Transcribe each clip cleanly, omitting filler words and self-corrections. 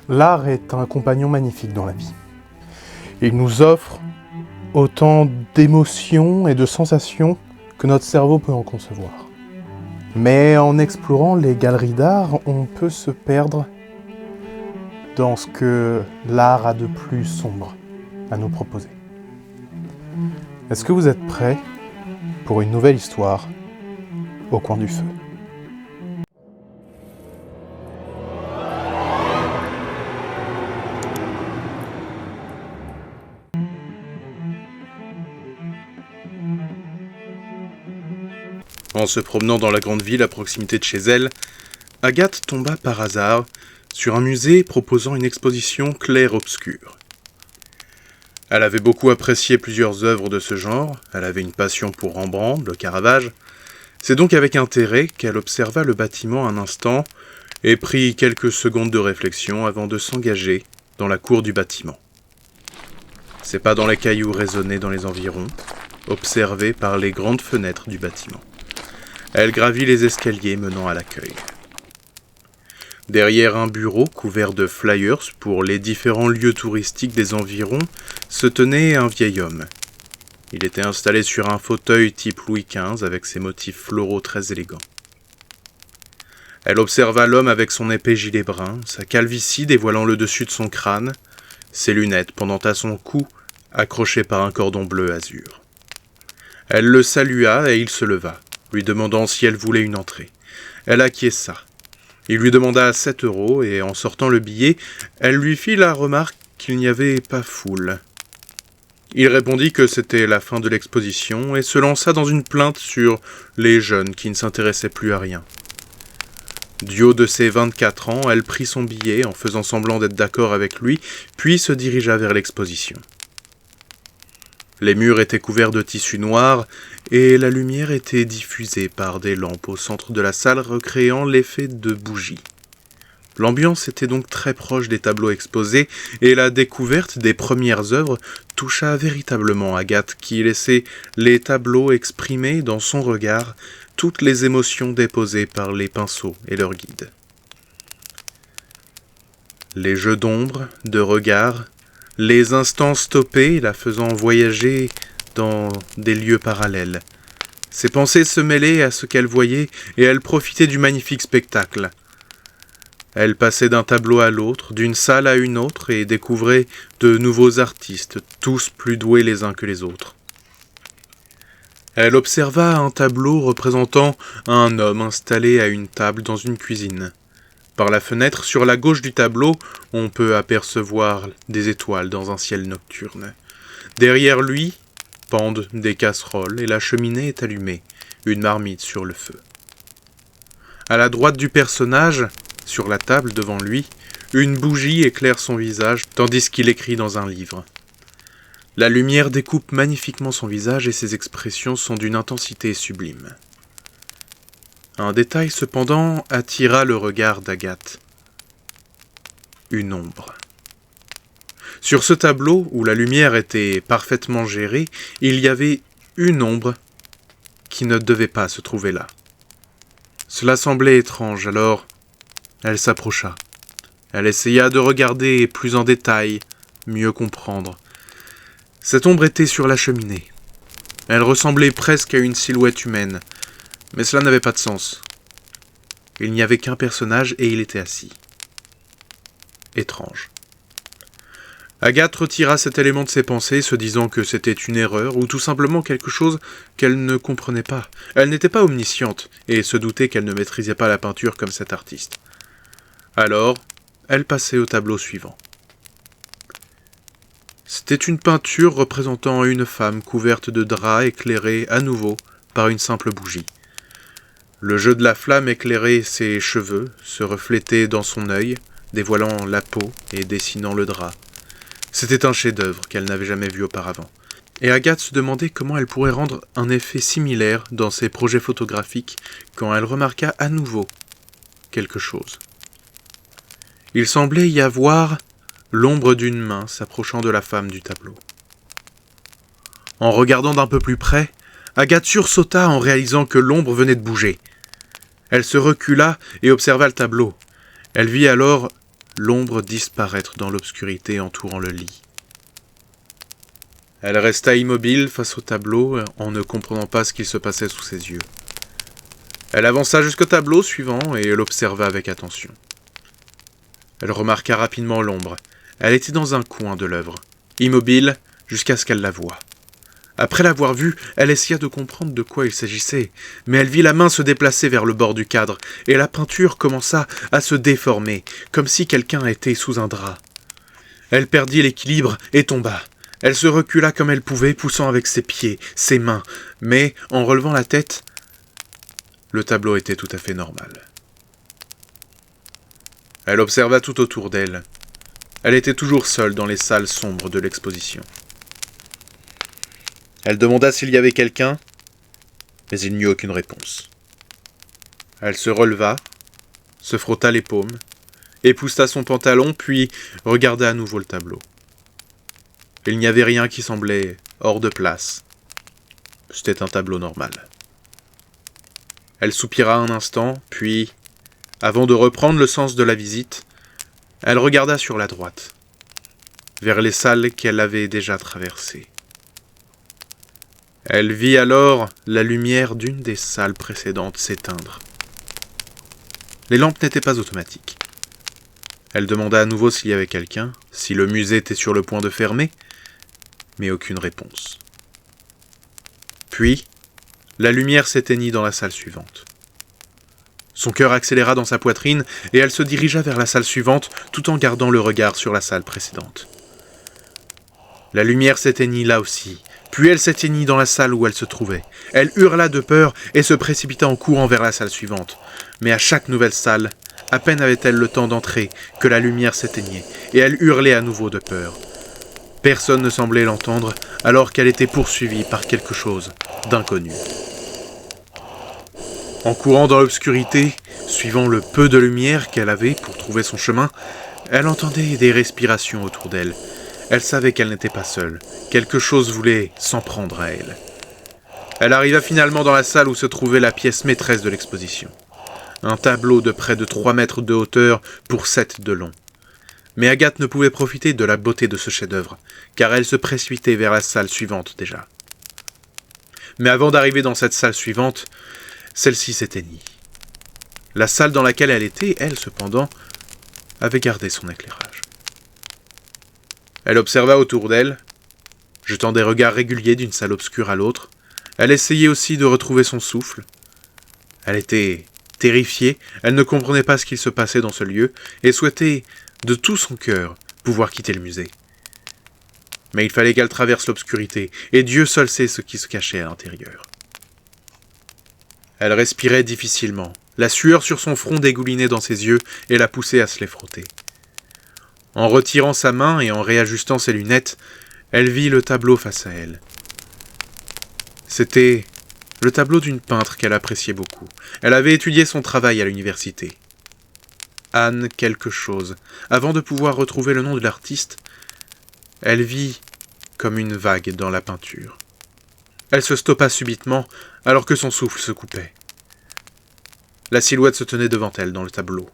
L'art est un compagnon magnifique dans la vie. Il nous offre autant d'émotions et de sensations que notre cerveau peut en concevoir. Mais en explorant les galeries d'art, on peut se perdre dans ce que l'art a de plus sombre à nous proposer. Est-ce que vous êtes prêts pour une nouvelle histoire au coin du feu ? En se promenant dans la grande ville à proximité de chez elle, Agathe tomba par hasard sur un musée proposant une exposition clair-obscur. Elle avait beaucoup apprécié plusieurs œuvres de ce genre, elle avait une passion pour Rembrandt, le Caravage. C'est donc avec intérêt qu'elle observa le bâtiment un instant et prit quelques secondes de réflexion avant de s'engager dans la cour du bâtiment. Ses pas dans les cailloux résonnaient dans les environs, observés par les grandes fenêtres du bâtiment. Elle gravit les escaliers menant à l'accueil. Derrière un bureau couvert de flyers pour les différents lieux touristiques des environs se tenait un vieil homme. Il était installé sur un fauteuil type Louis XV avec ses motifs floraux très élégants. Elle observa l'homme avec son épais gilet brun, sa calvitie dévoilant le dessus de son crâne, ses lunettes pendant à son cou accrochées par un cordon bleu azur. Elle le salua et il se leva, lui demandant si elle voulait une entrée. Elle acquiesça. Il lui demanda 7 € et en sortant le billet, elle lui fit la remarque qu'il n'y avait pas foule. Il répondit que c'était la fin de l'exposition et se lança dans une plainte sur les jeunes qui ne s'intéressaient plus à rien. Du haut de ses 24 ans, elle prit son billet en faisant semblant d'être d'accord avec lui, puis se dirigea vers l'exposition. Les murs étaient couverts de tissu noir et la lumière était diffusée par des lampes au centre de la salle recréant l'effet de bougies. L'ambiance était donc très proche des tableaux exposés et la découverte des premières œuvres toucha véritablement Agathe qui laissait les tableaux exprimer dans son regard toutes les émotions déposées par les pinceaux et leurs guides. Les jeux d'ombre, de regard, les instants stoppés la faisant voyager dans des lieux parallèles. Ses pensées se mêlaient à ce qu'elle voyait et elle profitait du magnifique spectacle. Elle passait d'un tableau à l'autre, d'une salle à une autre et découvrait de nouveaux artistes, tous plus doués les uns que les autres. Elle observa un tableau représentant un homme installé à une table dans une cuisine. Par la fenêtre, sur la gauche du tableau, on peut apercevoir des étoiles dans un ciel nocturne. Derrière lui, pendent des casseroles et la cheminée est allumée, une marmite sur le feu. À la droite du personnage, sur la table devant lui, une bougie éclaire son visage tandis qu'il écrit dans un livre. La lumière découpe magnifiquement son visage et ses expressions sont d'une intensité sublime. Un détail cependant attira le regard d'Agathe. Une ombre. Sur ce tableau, où la lumière était parfaitement gérée, il y avait une ombre qui ne devait pas se trouver là. Cela semblait étrange, alors elle s'approcha. Elle essaya de regarder plus en détail, mieux comprendre. Cette ombre était sur la cheminée. Elle ressemblait presque à une silhouette humaine. Mais cela n'avait pas de sens. Il n'y avait qu'un personnage et il était assis. Étrange. Agathe retira cet élément de ses pensées, se disant que c'était une erreur ou tout simplement quelque chose qu'elle ne comprenait pas. Elle n'était pas omnisciente et se doutait qu'elle ne maîtrisait pas la peinture comme cet artiste. Alors, elle passait au tableau suivant. C'était une peinture représentant une femme couverte de drap éclairée à nouveau par une simple bougie. Le jeu de la flamme éclairait ses cheveux, se reflétait dans son œil, dévoilant la peau et dessinant le drap. C'était un chef-d'œuvre qu'elle n'avait jamais vu auparavant. Et Agathe se demandait comment elle pourrait rendre un effet similaire dans ses projets photographiques quand elle remarqua à nouveau quelque chose. Il semblait y avoir l'ombre d'une main s'approchant de la femme du tableau. En regardant d'un peu plus près, Agathe sursauta en réalisant que l'ombre venait de bouger. Elle se recula et observa le tableau. Elle vit alors l'ombre disparaître dans l'obscurité entourant le lit. Elle resta immobile face au tableau en ne comprenant pas ce qu'il se passait sous ses yeux. Elle avança jusqu'au tableau suivant et l'observa avec attention. Elle remarqua rapidement l'ombre. Elle était dans un coin de l'œuvre, immobile jusqu'à ce qu'elle la voie. Après l'avoir vue, elle essaya de comprendre de quoi il s'agissait, mais elle vit la main se déplacer vers le bord du cadre, et la peinture commença à se déformer, comme si quelqu'un était sous un drap. Elle perdit l'équilibre et tomba. Elle se recula comme elle pouvait, poussant avec ses pieds, ses mains, mais en relevant la tête, le tableau était tout à fait normal. Elle observa tout autour d'elle. Elle était toujours seule dans les salles sombres de l'exposition. Elle demanda s'il y avait quelqu'un, mais il n'y eut aucune réponse. Elle se releva, se frotta les paumes, époussa son pantalon, puis regarda à nouveau le tableau. Il n'y avait rien qui semblait hors de place. C'était un tableau normal. Elle soupira un instant, puis, avant de reprendre le sens de la visite, elle regarda sur la droite, vers les salles qu'elle avait déjà traversées. Elle vit alors la lumière d'une des salles précédentes s'éteindre. Les lampes n'étaient pas automatiques. Elle demanda à nouveau s'il y avait quelqu'un, si le musée était sur le point de fermer, mais aucune réponse. Puis, la lumière s'éteignit dans la salle suivante. Son cœur accéléra dans sa poitrine et elle se dirigea vers la salle suivante tout en gardant le regard sur la salle précédente. La lumière s'éteignit là aussi, puis elle s'éteignit dans la salle où elle se trouvait. Elle hurla de peur et se précipita en courant vers la salle suivante. Mais à chaque nouvelle salle, à peine avait-elle le temps d'entrer que la lumière s'éteignait et elle hurlait à nouveau de peur. Personne ne semblait l'entendre alors qu'elle était poursuivie par quelque chose d'inconnu. En courant dans l'obscurité, suivant le peu de lumière qu'elle avait pour trouver son chemin, elle entendait des respirations autour d'elle. Elle savait qu'elle n'était pas seule. Quelque chose voulait s'en prendre à elle. Elle arriva finalement dans la salle où se trouvait la pièce maîtresse de l'exposition. Un tableau de près de 3 mètres de hauteur pour 7 de long. Mais Agathe ne pouvait profiter de la beauté de ce chef-d'œuvre, car elle se précipitait vers la salle suivante déjà. Mais avant d'arriver dans cette salle suivante, celle-ci s'éteignit. La salle dans laquelle elle était, elle, cependant, avait gardé son éclairage. Elle observa autour d'elle, jetant des regards réguliers d'une salle obscure à l'autre. Elle essayait aussi de retrouver son souffle. Elle était terrifiée, elle ne comprenait pas ce qu'il se passait dans ce lieu, et souhaitait, de tout son cœur, pouvoir quitter le musée. Mais il fallait qu'elle traverse l'obscurité, et Dieu seul sait ce qui se cachait à l'intérieur. Elle respirait difficilement. La sueur sur son front dégoulinait dans ses yeux et la poussait à se les frotter. En retirant sa main et en réajustant ses lunettes, elle vit le tableau face à elle. C'était le tableau d'une peintre qu'elle appréciait beaucoup. Elle avait étudié son travail à l'université. Anne quelque chose. Avant de pouvoir retrouver le nom de l'artiste, elle vit comme une vague dans la peinture. Elle se stoppa subitement alors que son souffle se coupait. La silhouette se tenait devant elle dans le tableau.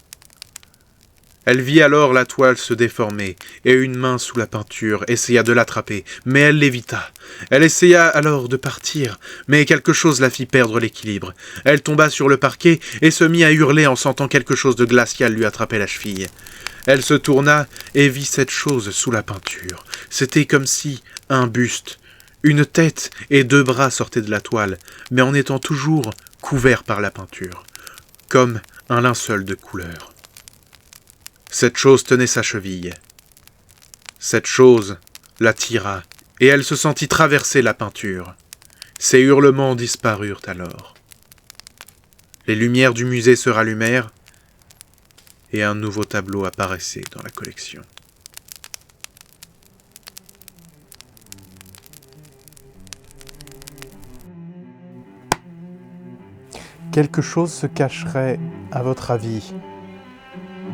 Elle vit alors la toile se déformer, et une main sous la peinture essaya de l'attraper, mais elle l'évita. Elle essaya alors de partir, mais quelque chose la fit perdre l'équilibre. Elle tomba sur le parquet et se mit à hurler en sentant quelque chose de glacial lui attraper la cheville. Elle se tourna et vit cette chose sous la peinture. C'était comme si un buste, une tête et 2 bras sortaient de la toile, mais en étant toujours couverts par la peinture, comme un linceul de couleur. Cette chose tenait sa cheville. Cette chose la tira, et elle se sentit traverser la peinture. Ses hurlements disparurent alors. Les lumières du musée se rallumèrent, et un nouveau tableau apparaissait dans la collection. Quelque chose se cacherait, à votre avis,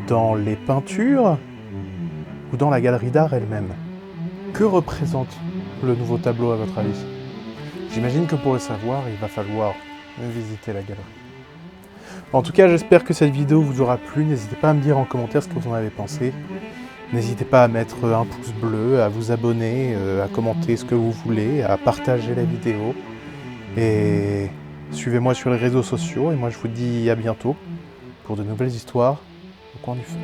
dans les peintures ou dans la galerie d'art elle-même? Que représente le nouveau tableau à votre avis? J'imagine que pour le savoir, il va falloir visiter la galerie. En tout cas, j'espère que cette vidéo vous aura plu. N'hésitez pas à me dire en commentaire ce que vous en avez pensé. N'hésitez pas à mettre un pouce bleu, à vous abonner, à commenter ce que vous voulez, à partager la vidéo. Et suivez-moi sur les réseaux sociaux. Et moi, je vous dis à bientôt pour de nouvelles histoires au coin du feu.